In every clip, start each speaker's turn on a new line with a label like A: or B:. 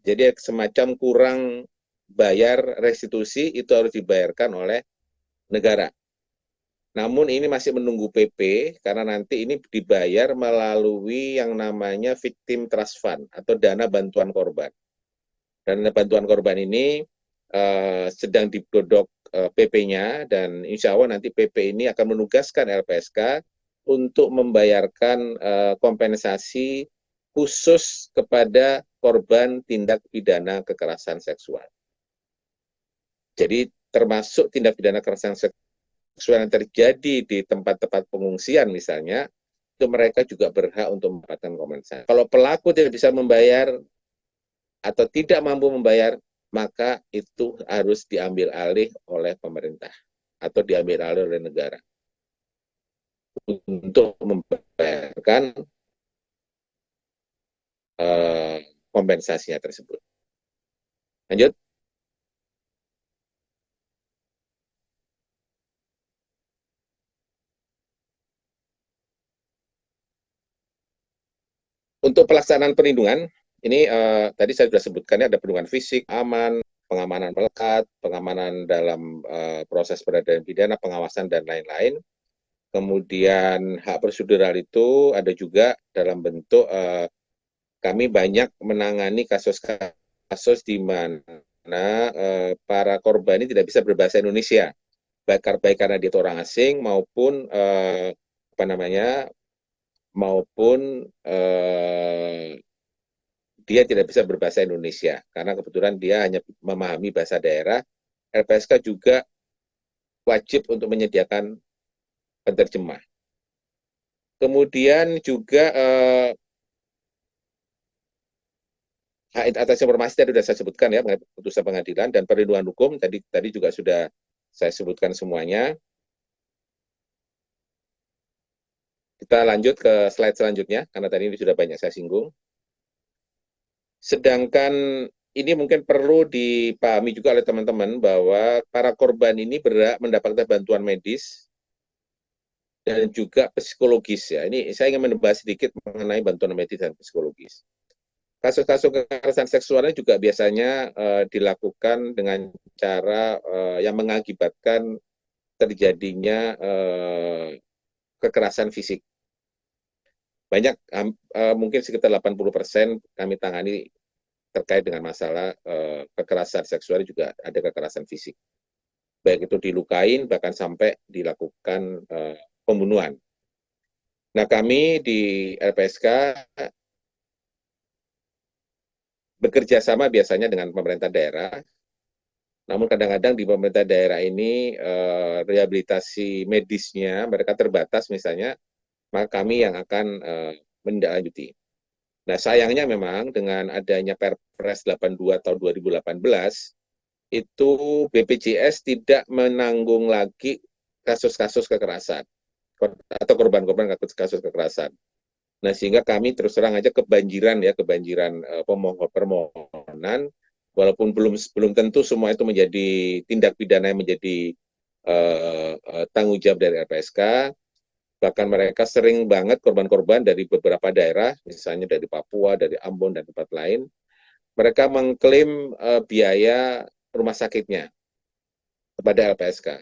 A: Jadi semacam kurang bayar restitusi itu harus dibayarkan oleh negara. Namun ini masih menunggu PP karena nanti ini dibayar melalui yang namanya Victim Trust Fund atau dana bantuan korban. Dana bantuan korban ini sedang digodok PP-nya dan insya Allah nanti PP ini akan menugaskan LPSK untuk membayarkan kompensasi khusus kepada korban tindak pidana kekerasan seksual. Jadi termasuk tindak pidana kekerasan seksual yang terjadi di tempat-tempat pengungsian misalnya, itu mereka juga berhak untuk mendapatkan kompensasi. Kalau pelaku tidak bisa membayar atau tidak mampu membayar, maka itu harus diambil alih oleh pemerintah atau diambil alih oleh negara untuk membayarkan kompensasinya tersebut. Lanjut. Untuk pelaksanaan perlindungan, ini tadi saya sudah sebutkan ya, ada perlindungan fisik, aman, pengamanan melekat, pengamanan dalam proses peradilan pidana, pengawasan, dan lain-lain. Kemudian hak prosedural itu ada juga dalam bentuk kami banyak menangani kasus-kasus di mana para korban ini tidak bisa berbahasa Indonesia, baik karena dia orang asing maupun apa namanya maupun dia tidak bisa berbahasa Indonesia karena kebetulan dia hanya memahami bahasa daerah. LPSK juga wajib untuk menyediakan penerjemah. Kemudian juga hak atas informasi tadi sudah saya sebutkan ya, putusan pengadilan dan perlindungan hukum tadi juga sudah saya sebutkan semuanya. Kita lanjut ke slide selanjutnya karena tadi ini sudah banyak saya singgung. Sedangkan ini mungkin perlu dipahami juga oleh teman-teman bahwa para korban ini berhak mendapatkan bantuan medis dan juga psikologis ya. Ini saya ingin membahas sedikit mengenai bantuan medis dan psikologis. Kasus-kasus kekerasan seksualnya juga biasanya dilakukan dengan cara yang mengakibatkan terjadinya kekerasan fisik. Banyak, mungkin sekitar 80% kami tangani terkait dengan masalah kekerasan seksual juga ada kekerasan fisik. Baik itu dilukain bahkan sampai dilakukan pembunuhan. Nah kami di LPSK bekerja sama biasanya dengan pemerintah daerah, namun kadang-kadang di pemerintah daerah ini rehabilitasi medisnya mereka terbatas misalnya, maka kami yang akan menindaklanjuti. Nah sayangnya memang dengan adanya Perpres 82 tahun 2018, itu BPJS tidak menanggung lagi kasus-kasus kekerasan atau korban-korban kasus kekerasan. Nah, sehingga kami terus terang aja kebanjiran permohonan, walaupun belum tentu semua itu menjadi tindak pidana yang menjadi tanggung jawab dari LPSK, bahkan mereka sering banget korban-korban dari beberapa daerah, misalnya dari Papua, dari Ambon, dan tempat lain, mereka mengklaim biaya rumah sakitnya kepada LPSK.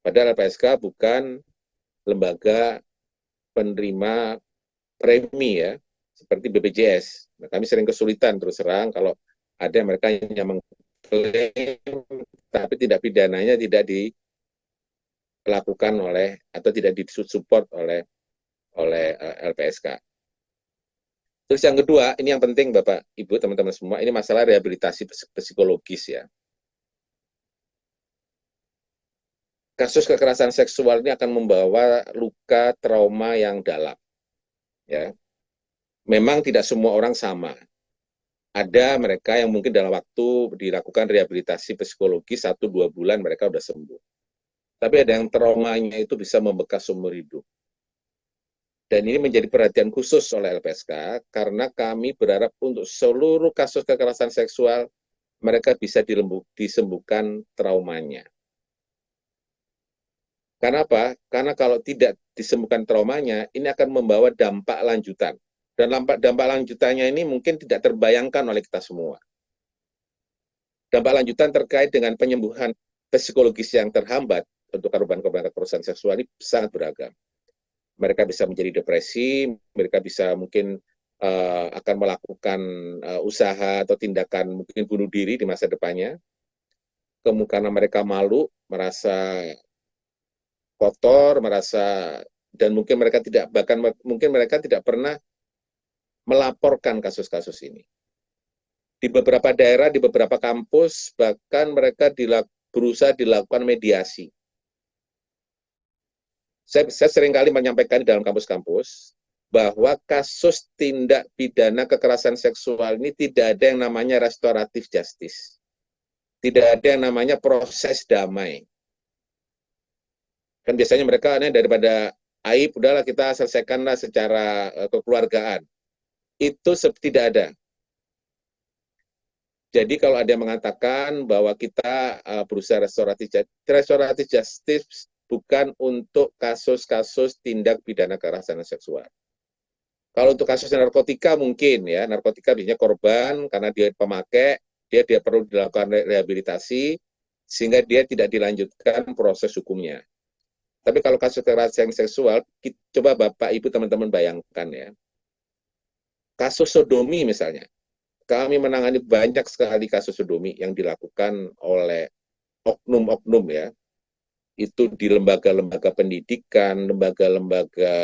A: Padahal LPSK bukan lembaga penerima premi ya, seperti BPJS. Nah, kami sering kesulitan terus terang kalau ada mereka yang mengklaim tapi tidak pidananya tidak dilakukan oleh atau tidak disupport oleh LPSK. Terus yang kedua, ini yang penting Bapak, Ibu, teman-teman semua, ini masalah rehabilitasi psikologis ya. Kasus kekerasan seksual ini akan membawa luka trauma yang dalam. Ya, memang tidak semua orang sama. Ada mereka yang mungkin dalam waktu dilakukan rehabilitasi psikologi 1-2 bulan mereka sudah sembuh. Tapi ada yang traumanya itu bisa membekas seumur hidup. Dan ini menjadi perhatian khusus oleh LPSK karena kami berharap untuk seluruh kasus kekerasan seksual mereka bisa disembuhkan traumanya. Karena apa? Karena kalau tidak disembuhkan traumanya, ini akan membawa dampak lanjutan. Dan dampak lanjutannya ini mungkin tidak terbayangkan oleh kita semua. Dampak lanjutan terkait dengan penyembuhan psikologis yang terhambat untuk korban-korban kekerasan seksual ini sangat beragam. Mereka bisa menjadi depresi, mereka bisa mungkin akan melakukan usaha atau tindakan mungkin bunuh diri di masa depannya. Karena mereka malu, merasa kotor, merasa dan mungkin mereka tidak pernah melaporkan kasus-kasus ini. Di beberapa daerah, di beberapa kampus, bahkan mereka berusaha dilakukan mediasi. Saya seringkali menyampaikan di dalam kampus-kampus bahwa kasus tindak pidana kekerasan seksual ini tidak ada yang namanya restoratif justice. Tidak ada yang namanya proses damai. Kan biasanya mereka daripada aib, udahlah kita selesaikanlah secara kekeluargaan. Itu tidak ada. Jadi kalau ada yang mengatakan bahwa kita berusaha restoratif justice bukan untuk kasus-kasus tindak pidana kekerasan seksual. Kalau untuk kasus narkotika mungkin ya, narkotika biasanya korban karena dia pemakai, dia perlu dilakukan rehabilitasi sehingga dia tidak dilanjutkan proses hukumnya. Tapi kalau kasus kekerasan seksual, coba Bapak Ibu teman-teman bayangkan ya. Kasus sodomi misalnya. Kami menangani banyak sekali kasus sodomi yang dilakukan oleh oknum-oknum ya, itu di lembaga-lembaga pendidikan, lembaga-lembaga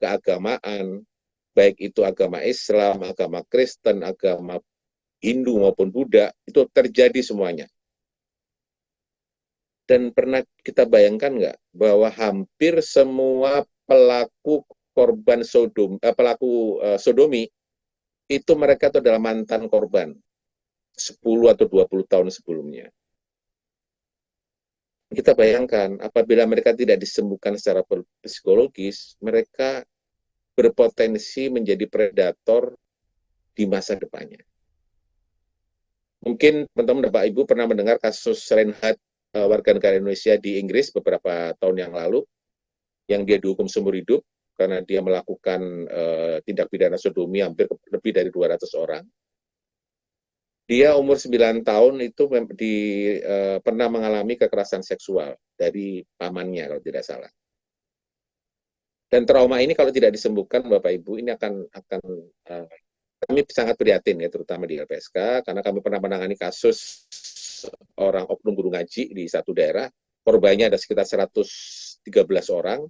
A: keagamaan, baik itu agama Islam, agama Kristen, agama Hindu maupun Buddha, itu terjadi semuanya. Dan pernah kita bayangkan nggak bahwa hampir semua pelaku korban sodomi itu mereka itu adalah mantan korban 10 atau 20 tahun sebelumnya. Kita bayangkan, apabila mereka tidak disembuhkan secara psikologis, mereka berpotensi menjadi predator di masa depannya. Mungkin teman-teman Bapak Ibu pernah mendengar kasus Reinhardt, warga negara Indonesia di Inggris beberapa tahun yang lalu, yang dia dihukum seumur hidup karena dia melakukan tindak pidana sodomi hampir lebih dari 200 orang. Dia umur 9 tahun itu pernah mengalami kekerasan seksual dari pamannya kalau tidak salah. Dan trauma ini kalau tidak disembuhkan Bapak Ibu ini akan kami sangat prihatin ya terutama di LPSK karena kami pernah menangani kasus orang oknum guru ngaji di satu daerah, korbannya ada sekitar 113 orang.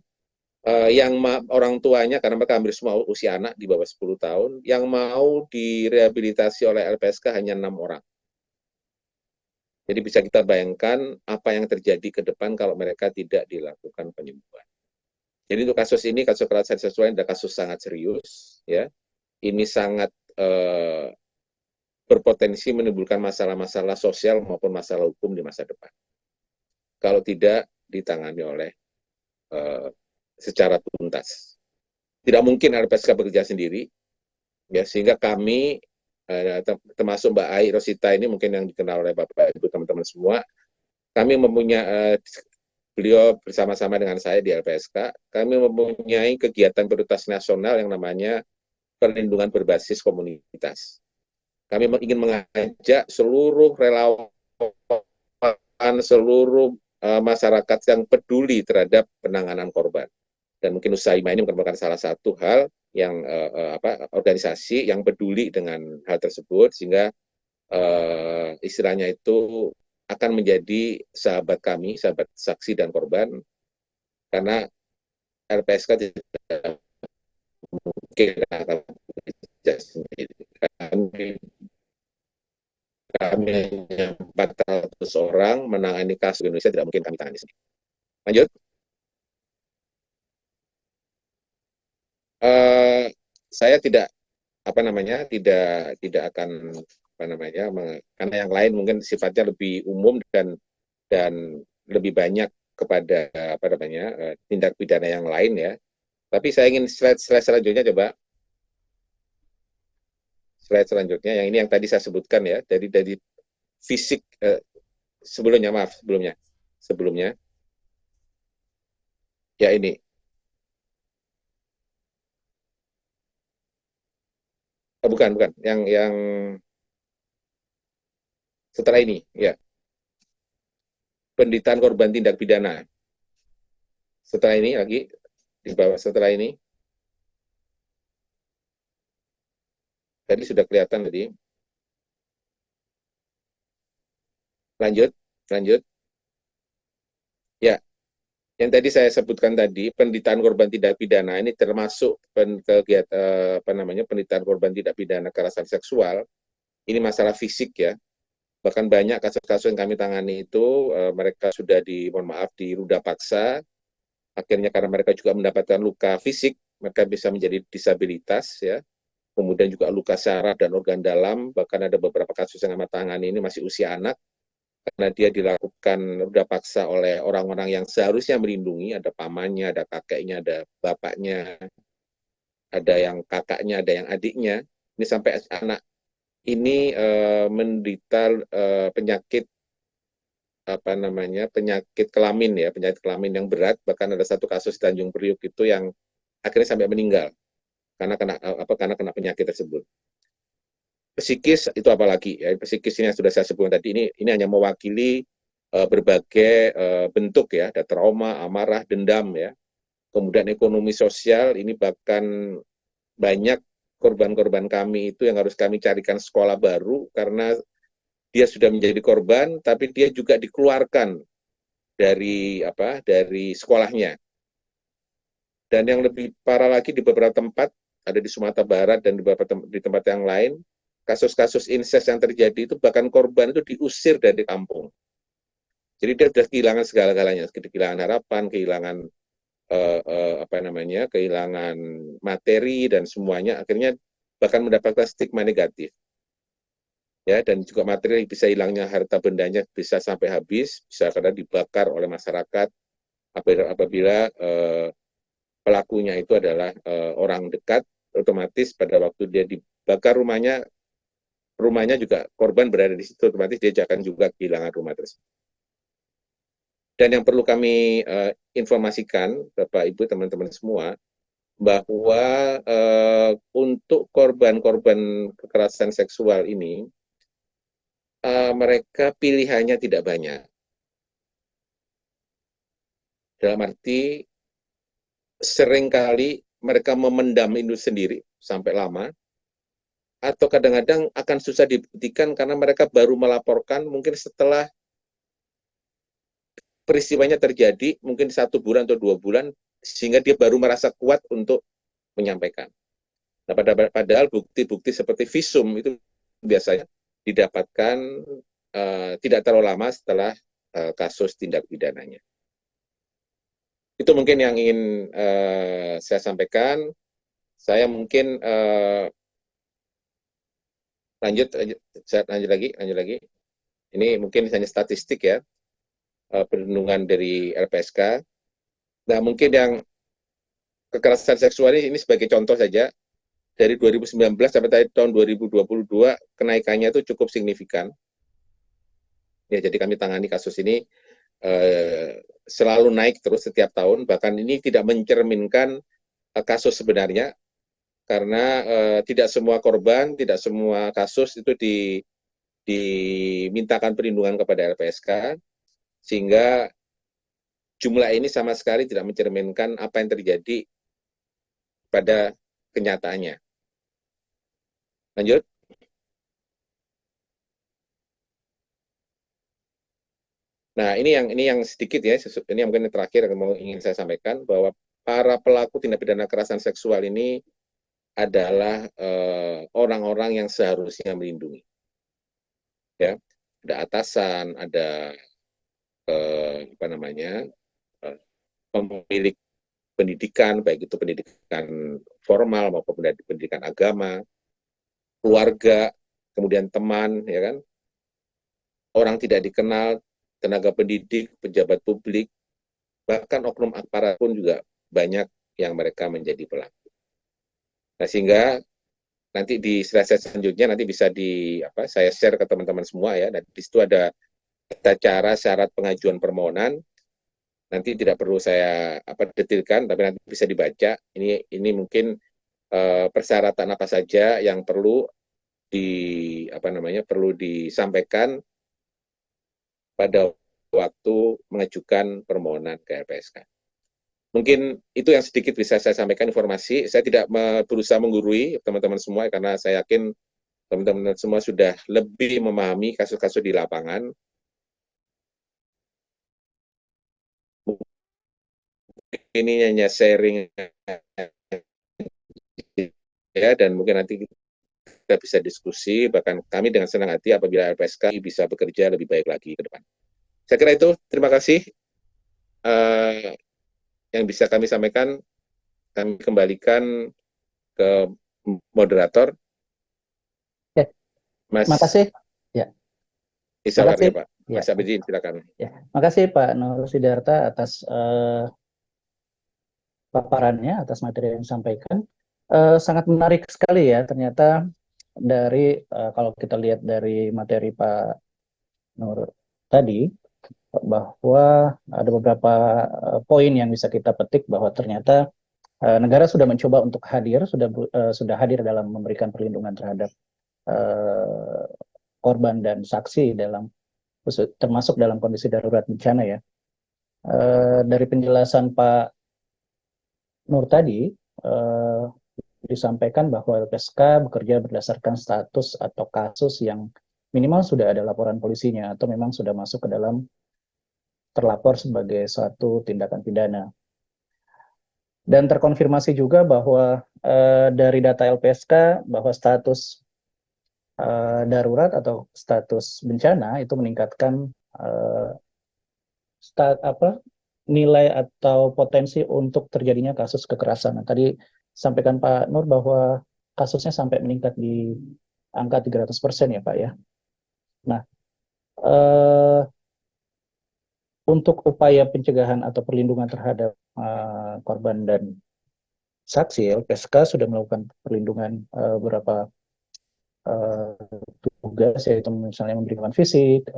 A: Yang orang tuanya karena mereka hampir semua usia anak di bawah 10 tahun, yang mau direhabilitasi oleh LPSK hanya 6 orang. Jadi bisa kita bayangkan apa yang terjadi ke depan kalau mereka tidak dilakukan penyembuhan. Jadi untuk kasus ini, kasus kekerasan seksual adalah kasus sangat serius, ya. Ini sangat berpotensi menimbulkan masalah-masalah sosial maupun masalah hukum di masa depan. Kalau tidak ditangani oleh secara tuntas. Tidak mungkin LPSK bekerja sendiri, ya sehingga kami termasuk Mbak Ai Rosita ini mungkin yang dikenal oleh Bapak Ibu teman-teman semua, kami mempunyai beliau bersama-sama dengan saya di LPSK, kami mempunyai kegiatan prioritas nasional yang namanya perlindungan berbasis komunitas. Kami ingin mengajak seluruh relawan, seluruh masyarakat yang peduli terhadap penanganan korban. Dan mungkin usaha IMA ini merupakan salah satu hal yang organisasi yang peduli dengan hal tersebut sehingga istilahnya itu akan menjadi sahabat kami, sahabat saksi dan korban karena LPSK tidak mungkin akan bekerja sendiri. Kami hanya 400 orang menangani kasus Indonesia, tidak mungkin kami tangani sendiri. Lanjut. Saya tidak tidak akan karena yang lain mungkin sifatnya lebih umum dan lebih banyak kepada tindak pidana yang lain ya. Tapi saya ingin slide selanjutnya coba. Slide selanjutnya yang ini yang tadi saya sebutkan ya, dari fisik sebelumnya ya ini bukan, bukan, yang setelah ini, ya, penderitaan korban tindak pidana. Setelah ini lagi di bawah, setelah ini tadi sudah kelihatan tadi. Lanjut, lanjut. Ya, yang tadi saya sebutkan tadi, penderitaan korban tindak pidana ini termasuk kegiatan apa namanya penderitaan korban tindak pidana kekerasan seksual. Ini masalah fisik ya. Bahkan banyak kasus-kasus yang kami tangani itu mereka sudah mohon maaf, diruda paksa. Akhirnya karena mereka juga mendapatkan luka fisik, mereka bisa menjadi disabilitas ya. Kemudian juga luka saraf dan organ dalam. Bahkan ada beberapa kasus yang kami tangani ini masih usia anak, karena dia dilakukan udah paksa oleh orang-orang yang seharusnya melindungi, ada pamannya, ada kakeknya, ada bapaknya, ada yang kakaknya, ada yang adiknya. Ini sampai anak ini menderita penyakit apa namanya penyakit kelamin ya, penyakit kelamin yang berat. Bahkan ada satu kasus di Tanjung Priuk itu yang akhirnya sampai meninggal karena kena penyakit tersebut. Psikis itu apalagi ya, psikis ini yang sudah saya sebutkan tadi, ini hanya mewakili berbagai bentuk ya, ada trauma, amarah, dendam ya. Kemudian ekonomi sosial, ini bahkan banyak korban-korban kami itu yang harus kami carikan sekolah baru karena dia sudah menjadi korban, tapi dia juga dikeluarkan dari sekolahnya. Dan yang lebih parah lagi di beberapa tempat, ada di Sumatera Barat dan di tempat yang lain, kasus-kasus incest yang terjadi itu bahkan korban itu diusir dari kampung. Jadi dia sudah kehilangan segala-galanya, kehilangan harapan, kehilangan kehilangan materi dan semuanya, akhirnya bahkan mendapatkan stigma negatif. Ya, dan juga materi bisa hilangnya harta bendanya bisa sampai habis, bisa karena dibakar oleh masyarakat apabila pelakunya itu adalah orang dekat, otomatis pada waktu dia dibakar rumahnya juga korban berada di situ, otomatis dia akan juga kehilangan rumah tersebut. Dan yang perlu kami informasikan, Bapak Ibu, teman-teman semua, bahwa untuk korban-korban kekerasan seksual ini, mereka pilihannya tidak banyak. Dalam arti, seringkali mereka memendam itu sendiri sampai lama, atau kadang-kadang akan susah dibuktikan karena mereka baru melaporkan mungkin setelah peristiwanya terjadi, mungkin 1 bulan atau 2 bulan, sehingga dia baru merasa kuat untuk menyampaikan. Nah, padahal bukti-bukti seperti visum itu biasanya didapatkan tidak terlalu lama setelah kasus tindak pidananya. Itu mungkin yang ingin saya sampaikan. Saya mungkin lanjut lagi. Ini mungkin hanya statistik ya, perlindungan dari LPSK. Nah, mungkin yang kekerasan seksual ini sebagai contoh saja, dari 2019 sampai tahun 2022 kenaikannya itu cukup signifikan. Ya, jadi kami tangani kasus ini selalu naik terus setiap tahun, bahkan ini tidak mencerminkan kasus sebenarnya, karena tidak semua korban, tidak semua kasus itu dimintakan perlindungan kepada LPSK, sehingga jumlah ini sama sekali tidak mencerminkan apa yang terjadi pada kenyataannya. Lanjut. Nah, ini yang sedikit ya, ini yang mungkin terakhir yang ingin saya sampaikan, bahwa para pelaku tindak pidana kekerasan seksual ini adalah orang-orang yang seharusnya melindungi. Ya, ada atasan, ada apa namanya pemilik pendidikan, baik itu pendidikan formal maupun pendidikan agama, keluarga, kemudian teman, ya kan, orang tidak dikenal, tenaga pendidik, pejabat publik, bahkan oknum aparat pun juga banyak yang mereka menjadi pelaku. Nah, sehingga nanti di slide selanjutnya nanti bisa saya share ke teman-teman semua ya. Dan di situ ada tata cara syarat pengajuan permohonan. Nanti tidak perlu saya detilkan, tapi nanti bisa dibaca. Ini mungkin persyaratan apa saja yang perlu perlu disampaikan pada waktu mengajukan permohonan ke LPSK. Mungkin itu yang sedikit bisa saya sampaikan informasi. Saya tidak berusaha menggurui teman-teman semua karena saya yakin teman-teman semua sudah lebih memahami kasus-kasus di lapangan. Ini hanya sharing ya, dan mungkin nanti kita bisa diskusi, bahkan kami dengan senang hati apabila LPSK bisa bekerja lebih baik lagi ke depan. Saya kira itu, terima kasih yang bisa kami sampaikan. Kami kembalikan ke moderator.
B: Ya,
A: Mas
B: makasih. Ya.
A: Isawar ya Pak.
B: Ya.
A: Mas Abidin, silakan.
B: Ya, makasih Pak Nur Sidarta atas paparannya, atas materi yang disampaikan. Sangat menarik sekali ya, ternyata dari kalau kita lihat dari materi Pak Nur tadi, bahwa ada beberapa poin yang bisa kita petik bahwa ternyata negara sudah mencoba untuk hadir, sudah hadir dalam memberikan perlindungan terhadap korban dan saksi termasuk dalam kondisi darurat bencana ya. Dari penjelasan Pak Nur tadi disampaikan bahwa LPSK bekerja berdasarkan status atau kasus yang minimal sudah ada laporan polisinya atau memang sudah masuk ke dalam terlapor sebagai suatu tindakan pidana. Dan terkonfirmasi juga bahwa dari data LPSK bahwa status darurat atau status bencana itu meningkatkan nilai atau potensi untuk terjadinya kasus kekerasan. Nah, tadi sampaikan Pak Nur bahwa kasusnya sampai meningkat di angka 300% ya Pak ya. Nah, untuk upaya pencegahan atau perlindungan terhadap korban dan saksi, LPSK sudah melakukan perlindungan beberapa tugas, yaitu misalnya memberikan fisik,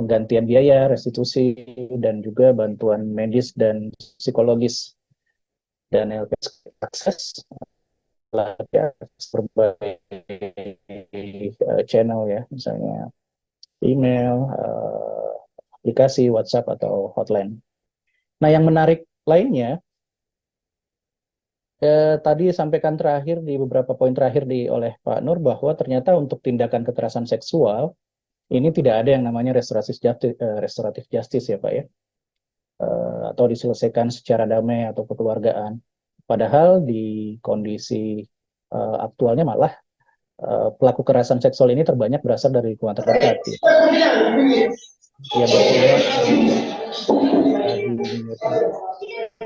B: penggantian biaya, restitusi, dan juga bantuan medis dan psikologis. Dan LPSK akses berbagai channel ya, misalnya email, aplikasi, WhatsApp, atau hotline. Nah, yang menarik lainnya, tadi sampaikan terakhir di beberapa poin terakhir oleh Pak Nur bahwa ternyata untuk tindakan kekerasan seksual ini tidak ada yang namanya restoratif justice ya Pak ya, atau diselesaikan secara damai atau kekeluargaan. Padahal di kondisi aktualnya malah pelaku kekerasan seksual ini terbanyak berasal dari lingkungan terdekat.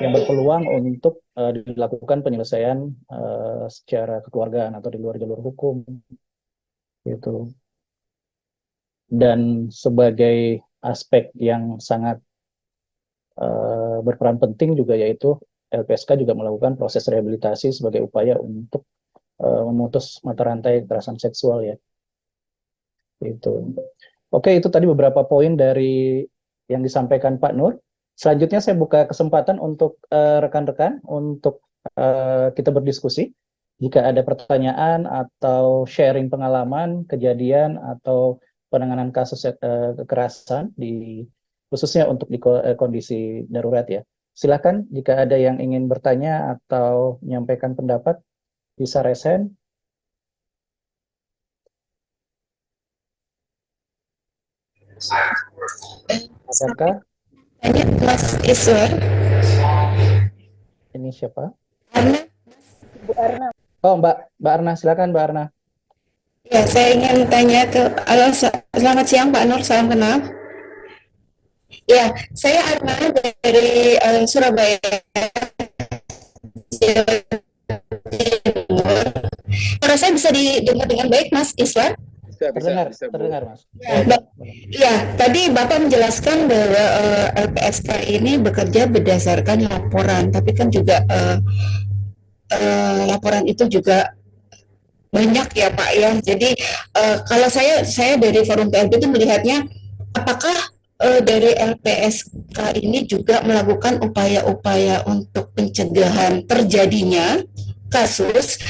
B: Yang berpeluang untuk dilakukan penyelesaian secara kekeluargaan atau di luar jalur hukum gitu. Dan sebagai aspek yang sangat berperan penting juga yaitu LPSK juga melakukan proses rehabilitasi sebagai upaya untuk memutus mata rantai kekerasan seksual ya. Itu. Oke, itu tadi beberapa poin dari yang disampaikan Pak Nur. Selanjutnya saya buka kesempatan untuk rekan-rekan untuk kita berdiskusi. Jika ada pertanyaan atau sharing pengalaman, kejadian atau penanganan kasus kekerasan khususnya untuk di kondisi darurat ya. Silakan jika ada yang ingin bertanya atau menyampaikan pendapat bisa raise hand. Adakah?
C: Tanya Mas Iswar.
B: Ini siapa?
C: Arna. Bu Arna.
B: Oh, Mbak Arna, silakan Mbak Arna.
C: Ya, saya ingin tanya halo, selamat siang Pak Nur, salam kenal. Ya, saya Arna dari Surabaya. Suara saya bisa didengar dengan baik Mas Iswar?
B: Terdengar Mas.
C: Ya, tadi Bapak menjelaskan bahwa LPSK ini bekerja berdasarkan laporan, tapi kan juga laporan itu juga banyak ya Pak ya. Jadi kalau saya dari Forum PLB itu melihatnya, apakah dari LPSK ini juga melakukan upaya-upaya untuk pencegahan terjadinya kasus,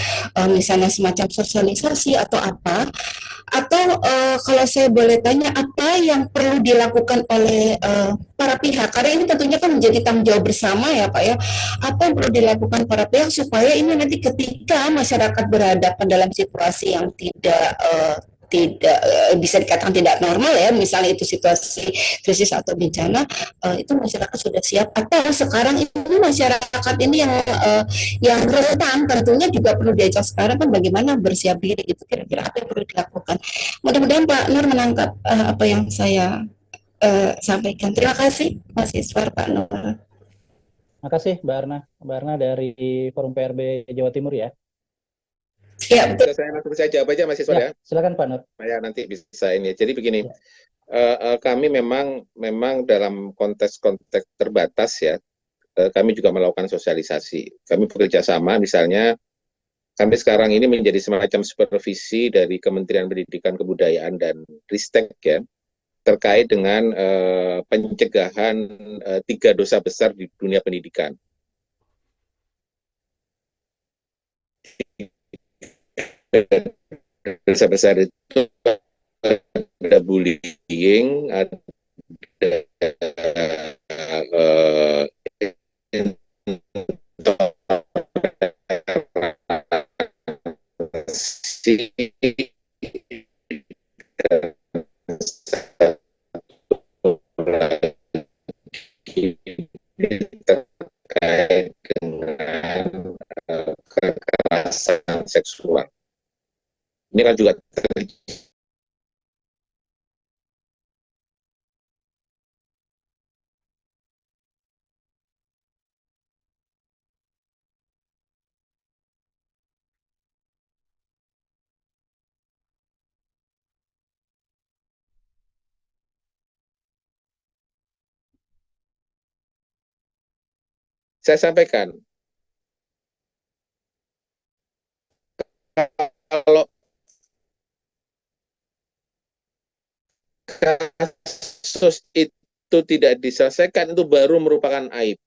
C: misalnya semacam sosialisasi atau apa, atau kalau saya boleh tanya apa yang perlu dilakukan oleh para pihak, karena ini tentunya kan menjadi tanggung jawab bersama ya Pak ya, apa yang perlu dilakukan para pihak supaya ini nanti ketika masyarakat berhadapan dalam situasi yang tidak bisa dikatakan tidak normal ya, misalnya itu situasi krisis atau bencana, itu masyarakat sudah siap, atau sekarang ini masyarakat ini yang rentan tentunya juga perlu diajak sekarang kan bagaimana bersiap diri gitu, kira-kira apa yang perlu dilakukan. Mudah-mudahan Pak Nur menangkap apa yang saya sampaikan. Terima kasih Mas Iswar, Pak Nur.
B: Makasih Mbak Arna. Mbak Arna dari Forum PRB Jawa Timur ya.
C: Ya, betul.
A: Saya langsung saya jawab aja Mas Iswar ya.
B: Silakan Pak Nur.
A: Saya nanti bisa ini. Jadi begini,
B: Ya.
A: kami memang dalam konteks terbatas ya, kami juga melakukan sosialisasi. Kami bekerja sama, misalnya kami sekarang ini menjadi semacam supervisi dari Kementerian Pendidikan Kebudayaan dan Ristek ya, terkait dengan pencegahan 3 dosa besar di dunia pendidikan. Dosa besar itu ada bullying, ada terkait dengan kekerasan seksual. Ini kan juga saya sampaikan, kalau kasus itu tidak diselesaikan, itu baru merupakan aib.